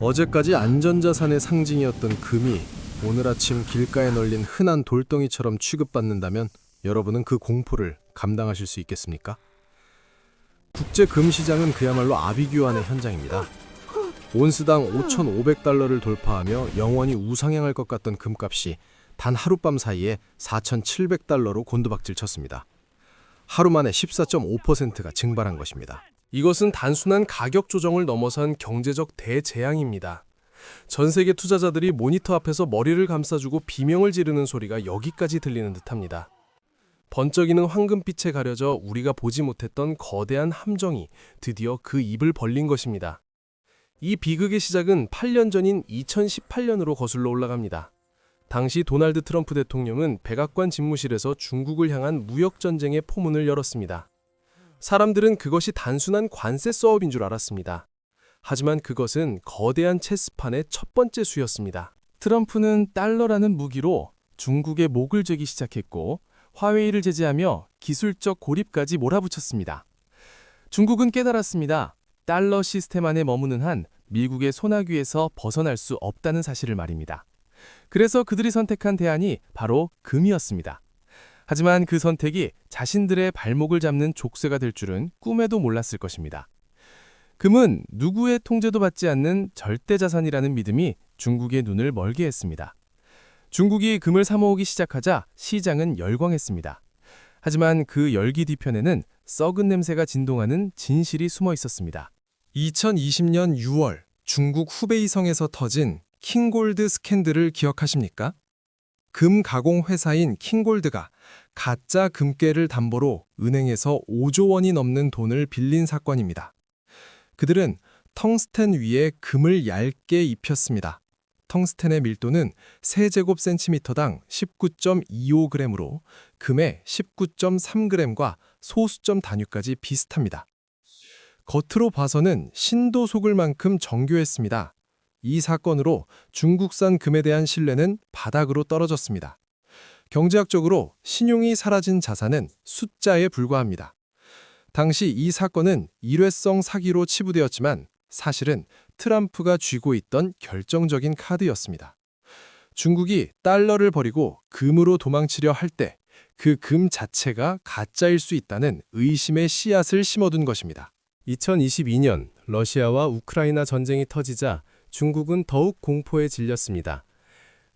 어제까지 안전자산의 상징이었던 금이 오늘 아침 길가에 널린 흔한 돌덩이처럼 취급받는다면 여러분은 그 공포를 감당하실 수 있겠습니까? 국제 금시장은 그야말로 아비규환의 현장입니다. 온스당 5,500달러를 돌파하며 영원히 우상향할 것 같던 금값이 단 하룻밤 사이에 4,700달러로 곤두박질 쳤습니다. 하루 만에 14.5%가 증발한 것입니다. 이것은 단순한 가격 조정을 넘어선 경제적 대재앙입니다. 전 세계 투자자들이 모니터 앞에서 머리를 감싸주고 비명을 지르는 소리가 여기까지 들리는 듯합니다. 번쩍이는 황금빛에 가려져 우리가 보지 못했던 거대한 함정이 드디어 그 입을 벌린 것입니다. 이 비극의 시작은 8년 전인 2018년으로 거슬러 올라갑니다. 당시 도널드 트럼프 대통령은 백악관 집무실에서 중국을 향한 무역전쟁의 포문을 열었습니다. 사람들은 그것이 단순한 관세 서업인 줄 알았습니다. 하지만 그것은 거대한 체스판의 첫 번째 수였습니다. 트럼프는 달러라는 무기로 중국의 목을 죄기 시작했고 화웨이를 제재하며 기술적 고립까지 몰아붙였습니다. 중국은 깨달았습니다. 달러 시스템 안에 머무는 한 미국의 소나귀에서 벗어날 수 없다는 사실을 말입니다. 그래서 그들이 선택한 대안이 바로 금이었습니다. 하지만 그 선택이 자신들의 발목을 잡는 족쇄가 될 줄은 꿈에도 몰랐을 것입니다. 금은 누구의 통제도 받지 않는 절대자산이라는 믿음이 중국의 눈을 멀게 했습니다. 중국이 금을 사모으기 시작하자 시장은 열광했습니다. 하지만 그 열기 뒤편에는 썩은 냄새가 진동하는 진실이 숨어 있었습니다. 2020년 6월 중국 후베이성에서 터진 킹골드 스캔들을 기억하십니까? 금 가공 회사인 킹골드가 가짜 금괴를 담보로 은행에서 5조 원이 넘는 돈을 빌린 사건입니다. 그들은 텅스텐 위에 금을 얇게 입혔습니다. 텅스텐의 밀도는 세제곱센티미터당 19.25g으로 금의 19.3g과 소수점 단위까지 비슷합니다. 겉으로 봐서는 신도 속을 만큼 정교했습니다. 이 사건으로 중국산 금에 대한 신뢰는 바닥으로 떨어졌습니다. 경제학적으로 신용이 사라진 자산은 숫자에 불과합니다. 당시 이 사건은 일회성 사기로 치부되었지만 사실은 트럼프가 쥐고 있던 결정적인 카드였습니다. 중국이 달러를 버리고 금으로 도망치려 할 때 그 금 자체가 가짜일 수 있다는 의심의 씨앗을 심어둔 것입니다. 2022년 러시아와 우크라이나 전쟁이 터지자 중국은 더욱 공포에 질렸습니다.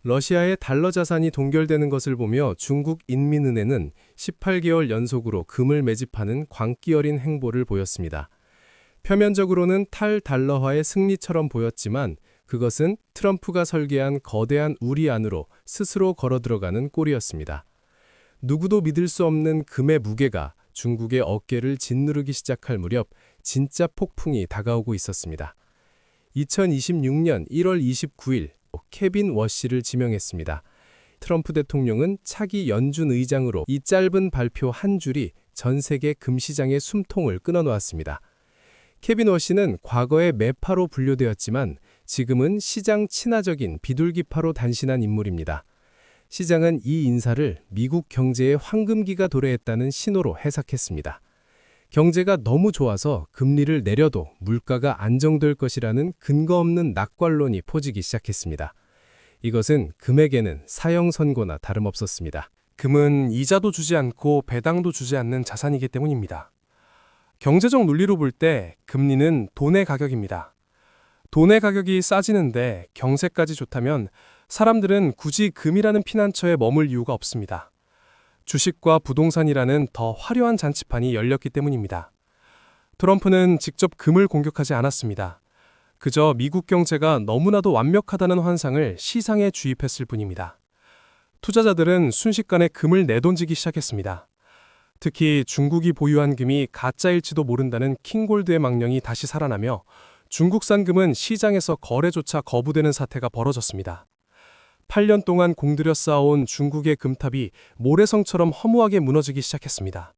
러시아의 달러 자산이 동결되는 것을 보며 중국 인민은행은 18개월 연속으로 금을 매집하는 광기 어린 행보를 보였습니다. 표면적으로는 탈달러화의 승리처럼 보였지만 그것은 트럼프가 설계한 거대한 우리 안으로 스스로 걸어들어가는 꼴이었습니다. 누구도 믿을 수 없는 금의 무게가 중국의 어깨를 짓누르기 시작할 무렵 진짜 폭풍이 다가오고 있었습니다. 2026년 1월 29일 케빈 워시를 지명했습니다. 트럼프 대통령은 차기 연준 의장으로 이 짧은 발표 한 줄이 전 세계 금시장의 숨통을 끊어놓았습니다. 케빈 워시는 과거에 매파로 분류되었지만 지금은 시장 친화적인 비둘기파로 단신한 인물입니다. 시장은 이 인사를 미국 경제의 황금기가 도래했다는 신호로 해석했습니다. 경제가 너무 좋아서 금리를 내려도 물가가 안정될 것이라는 근거 없는 낙관론이 퍼지기 시작했습니다. 이것은 금에게는 사형 선고나 다름없었습니다. 금은 이자도 주지 않고 배당도 주지 않는 자산이기 때문입니다. 경제적 논리로 볼 때 금리는 돈의 가격입니다. 돈의 가격이 싸지는데 경세까지 좋다면 사람들은 굳이 금이라는 피난처에 머물 이유가 없습니다. 주식과 부동산이라는 더 화려한 잔치판이 열렸기 때문입니다. 트럼프는 직접 금을 공격하지 않았습니다. 그저 미국 경제가 너무나도 완벽하다는 환상을 시상에 주입했을 뿐입니다. 투자자들은 순식간에 금을 내던지기 시작했습니다. 특히 중국이 보유한 금이 가짜일지도 모른다는 킹골드의 망령이 다시 살아나며 중국산 금은 시장에서 거래조차 거부되는 사태가 벌어졌습니다. 8년 동안 공들여 쌓아온 중국의 금탑이 모래성처럼 허무하게 무너지기 시작했습니다.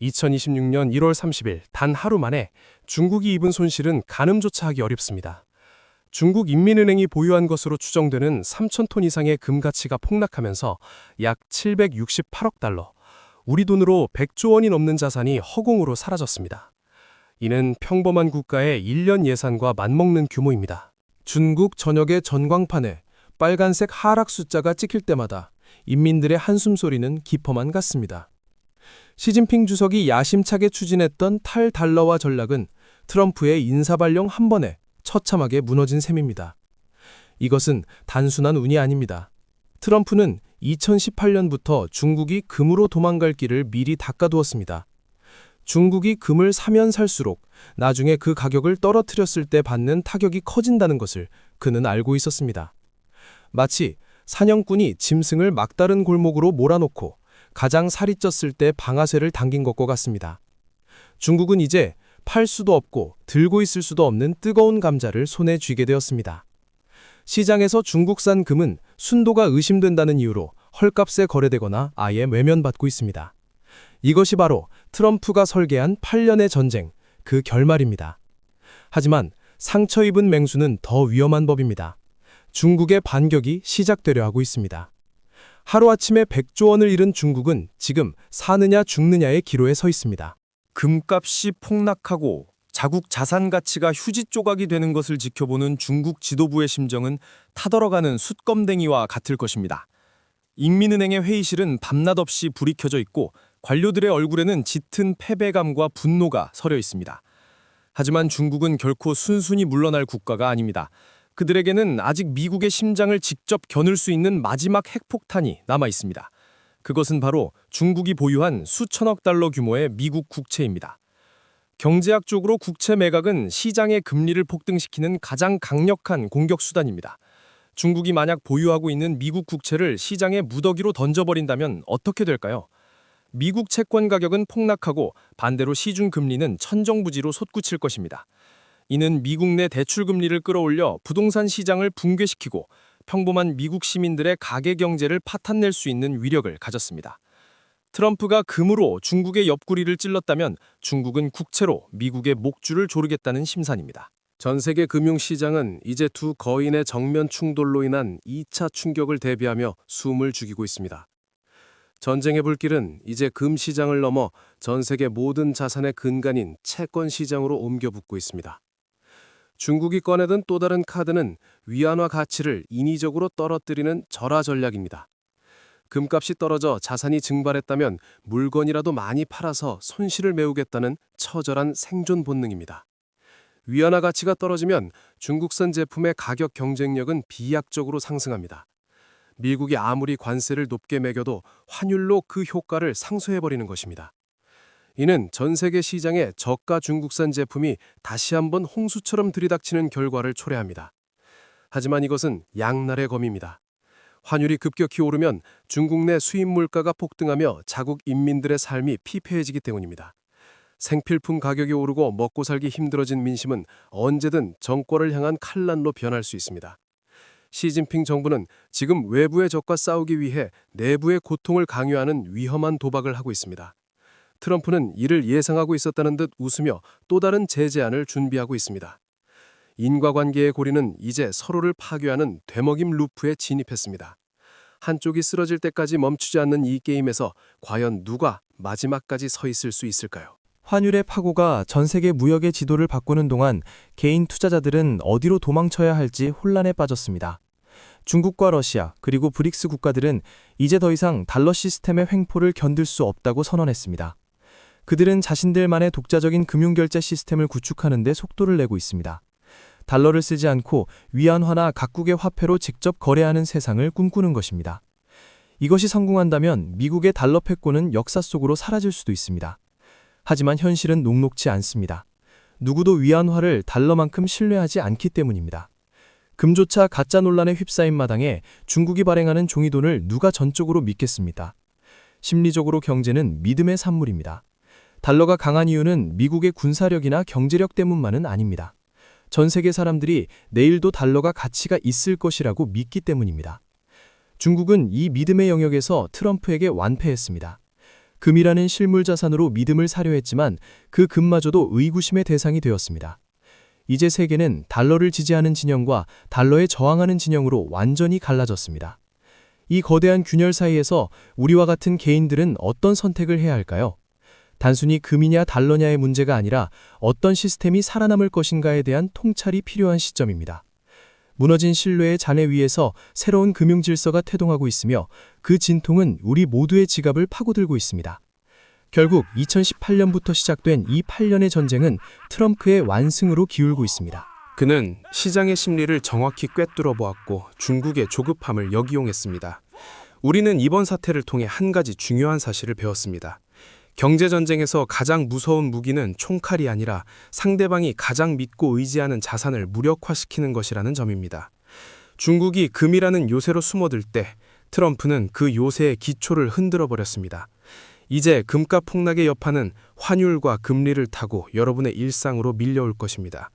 2026년 1월 30일 단 하루 만에 중국이 입은 손실은 가늠조차 하기 어렵습니다. 중국 인민은행이 보유한 것으로 추정되는 3,000톤 이상의 금 가치가 폭락하면서 약 768억 달러, 우리 돈으로 100조 원이 넘는 자산이 허공으로 사라졌습니다. 이는 평범한 국가의 1년 예산과 맞먹는 규모입니다. 중국 전역의 전광판에 빨간색 하락 숫자가 찍힐 때마다 인민들의 한숨 소리는 깊어만 갔습니다. 시진핑 주석이 야심차게 추진했던 탈달러화 전략은 트럼프의 인사발령 한 번에 처참하게 무너진 셈입니다. 이것은 단순한 운이 아닙니다. 트럼프는 2018년부터 중국이 금으로 도망갈 길을 미리 닦아두었습니다. 중국이 금을 사면 살수록 나중에 그 가격을 떨어뜨렸을 때 받는 타격이 커진다는 것을 그는 알고 있었습니다. 마치 사냥꾼이 짐승을 막다른 골목으로 몰아놓고 가장 살이 쪘을 때 방아쇠를 당긴 것과 같습니다. 중국은 이제 팔 수도 없고 들고 있을 수도 없는 뜨거운 감자를 손에 쥐게 되었습니다. 시장에서 중국산 금은 순도가 의심된다는 이유로 헐값에 거래되거나 아예 외면받고 있습니다. 이것이 바로 트럼프가 설계한 8년의 전쟁, 그 결말입니다. 하지만 상처 입은 맹수는 더 위험한 법입니다. 중국의 반격이 시작되려 하고 있습니다. 하루아침에 100조 원을 잃은 중국은 지금 사느냐 죽느냐의 기로에 서 있습니다. 금값이 폭락하고 자국 자산 가치가 휴지 조각이 되는 것을 지켜보는 중국 지도부의 심정은 타들어가는 숯검댕이와 같을 것입니다. 인민은행의 회의실은 밤낮 없이 불이 켜져 있고 관료들의 얼굴에는 짙은 패배감과 분노가 서려 있습니다. 하지만 중국은 결코 순순히 물러날 국가가 아닙니다. 그들에게는 아직 미국의 심장을 직접 겨눌 수 있는 마지막 핵폭탄이 남아 있습니다. 그것은 바로 중국이 보유한 수천억 달러 규모의 미국 국채입니다. 경제학적으로 국채 매각은 시장의 금리를 폭등시키는 가장 강력한 공격 수단입니다. 중국이 만약 보유하고 있는 미국 국채를 시장에 무더기로 던져버린다면 어떻게 될까요? 미국 채권 가격은 폭락하고 반대로 시중 금리는 천정부지로 솟구칠 것입니다. 이는 미국 내 대출 금리를 끌어올려 부동산 시장을 붕괴시키고 평범한 미국 시민들의 가계 경제를 파탄낼 수 있는 위력을 가졌습니다. 트럼프가 금으로 중국의 옆구리를 찔렀다면 중국은 국채로 미국의 목줄을 조르겠다는 심산입니다. 전 세계 금융시장은 이제 두 거인의 정면 충돌로 인한 2차 충격을 대비하며 숨을 죽이고 있습니다. 전쟁의 불길은 이제 금 시장을 넘어 전 세계 모든 자산의 근간인 채권 시장으로 옮겨붙고 있습니다. 중국이 꺼내든 또 다른 카드는 위안화 가치를 인위적으로 떨어뜨리는 절하 전략입니다. 금값이 떨어져 자산이 증발했다면 물건이라도 많이 팔아서 손실을 메우겠다는 처절한 생존 본능입니다. 위안화 가치가 떨어지면 중국산 제품의 가격 경쟁력은 비약적으로 상승합니다. 미국이 아무리 관세를 높게 매겨도 환율로 그 효과를 상쇄해버리는 것입니다. 이는 전 세계 시장에 저가 중국산 제품이 다시 한번 홍수처럼 들이닥치는 결과를 초래합니다. 하지만 이것은 양날의 검입니다. 환율이 급격히 오르면 중국 내 수입 물가가 폭등하며 자국 인민들의 삶이 피폐해지기 때문입니다. 생필품 가격이 오르고 먹고 살기 힘들어진 민심은 언제든 정권을 향한 칼날로 변할 수 있습니다. 시진핑 정부는 지금 외부의 적과 싸우기 위해 내부의 고통을 강요하는 위험한 도박을 하고 있습니다. 트럼프는 이를 예상하고 있었다는 듯 웃으며 또 다른 제재안을 준비하고 있습니다. 인과관계의 고리는 이제 서로를 파괴하는 되먹임 루프에 진입했습니다. 한쪽이 쓰러질 때까지 멈추지 않는 이 게임에서 과연 누가 마지막까지 서 있을 수 있을까요? 환율의 파고가 전 세계 무역의 지도를 바꾸는 동안 개인 투자자들은 어디로 도망쳐야 할지 혼란에 빠졌습니다. 중국과 러시아 그리고 브릭스 국가들은 이제 더 이상 달러 시스템의 횡포를 견딜 수 없다고 선언했습니다. 그들은 자신들만의 독자적인 금융결제 시스템을 구축하는 데 속도를 내고 있습니다. 달러를 쓰지 않고 위안화나 각국의 화폐로 직접 거래하는 세상을 꿈꾸는 것입니다. 이것이 성공한다면 미국의 달러 패권은 역사 속으로 사라질 수도 있습니다. 하지만 현실은 녹록지 않습니다. 누구도 위안화를 달러만큼 신뢰하지 않기 때문입니다. 금조차 가짜 논란에 휩싸인 마당에 중국이 발행하는 종이돈을 누가 전적으로 믿겠습니까? 심리적으로 경제는 믿음의 산물입니다. 달러가 강한 이유는 미국의 군사력이나 경제력 때문만은 아닙니다. 전 세계 사람들이 내일도 달러가 가치가 있을 것이라고 믿기 때문입니다. 중국은 이 믿음의 영역에서 트럼프에게 완패했습니다. 금이라는 실물 자산으로 믿음을 사려 했지만 그 금마저도 의구심의 대상이 되었습니다. 이제 세계는 달러를 지지하는 진영과 달러에 저항하는 진영으로 완전히 갈라졌습니다. 이 거대한 균열 사이에서 우리와 같은 개인들은 어떤 선택을 해야 할까요? 단순히 금이냐 달러냐의 문제가 아니라 어떤 시스템이 살아남을 것인가에 대한 통찰이 필요한 시점입니다. 무너진 신뢰의 잔해 위에서 새로운 금융 질서가 태동하고 있으며 그 진통은 우리 모두의 지갑을 파고들고 있습니다. 결국 2018년부터 시작된 이 8년의 전쟁은 트럼프의 완승으로 기울고 있습니다. 그는 시장의 심리를 정확히 꿰뚫어 보았고 중국의 조급함을 역이용했습니다. 우리는 이번 사태를 통해 한 가지 중요한 사실을 배웠습니다. 경제전쟁에서 가장 무서운 무기는 총칼이 아니라 상대방이 가장 믿고 의지하는 자산을 무력화시키는 것이라는 점입니다. 중국이 금이라는 요새로 숨어들 때 트럼프는 그 요새의 기초를 흔들어 버렸습니다. 이제 금값 폭락의 여파는 환율과 금리를 타고 여러분의 일상으로 밀려올 것입니다.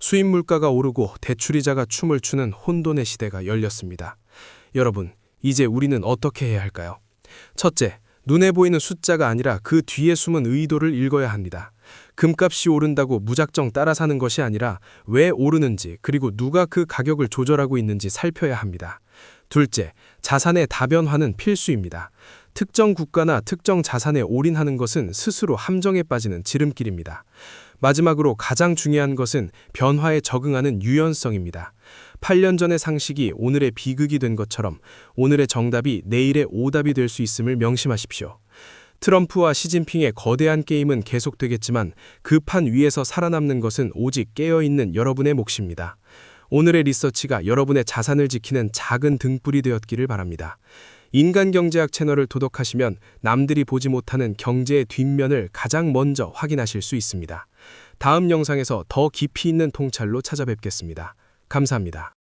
수입 물가가 오르고 대출이자가 춤을 추는 혼돈의 시대가 열렸습니다. 여러분, 이제 우리는 어떻게 해야 할까요? 첫째, 눈에 보이는 숫자가 아니라 그 뒤에 숨은 의도를 읽어야 합니다. 금값이 오른다고 무작정 따라 사는 것이 아니라 왜 오르는지 그리고 누가 그 가격을 조절하고 있는지 살펴야 합니다. 둘째, 자산의 다변화는 필수입니다. 특정 국가나 특정 자산에 올인하는 것은 스스로 함정에 빠지는 지름길입니다. 마지막으로 가장 중요한 것은 변화에 적응하는 유연성입니다. 8년 전의 상식이 오늘의 비극이 된 것처럼 오늘의 정답이 내일의 오답이 될 수 있음을 명심하십시오. 트럼프와 시진핑의 거대한 게임은 계속되겠지만 그 판 위에서 살아남는 것은 오직 깨어있는 여러분의 몫입니다. 오늘의 리서치가 여러분의 자산을 지키는 작은 등불이 되었기를 바랍니다. 인간경제학 채널을 도독하시면 남들이 보지 못하는 경제의 뒷면을 가장 먼저 확인하실 수 있습니다. 다음 영상에서 더 깊이 있는 통찰로 찾아뵙겠습니다. 감사합니다.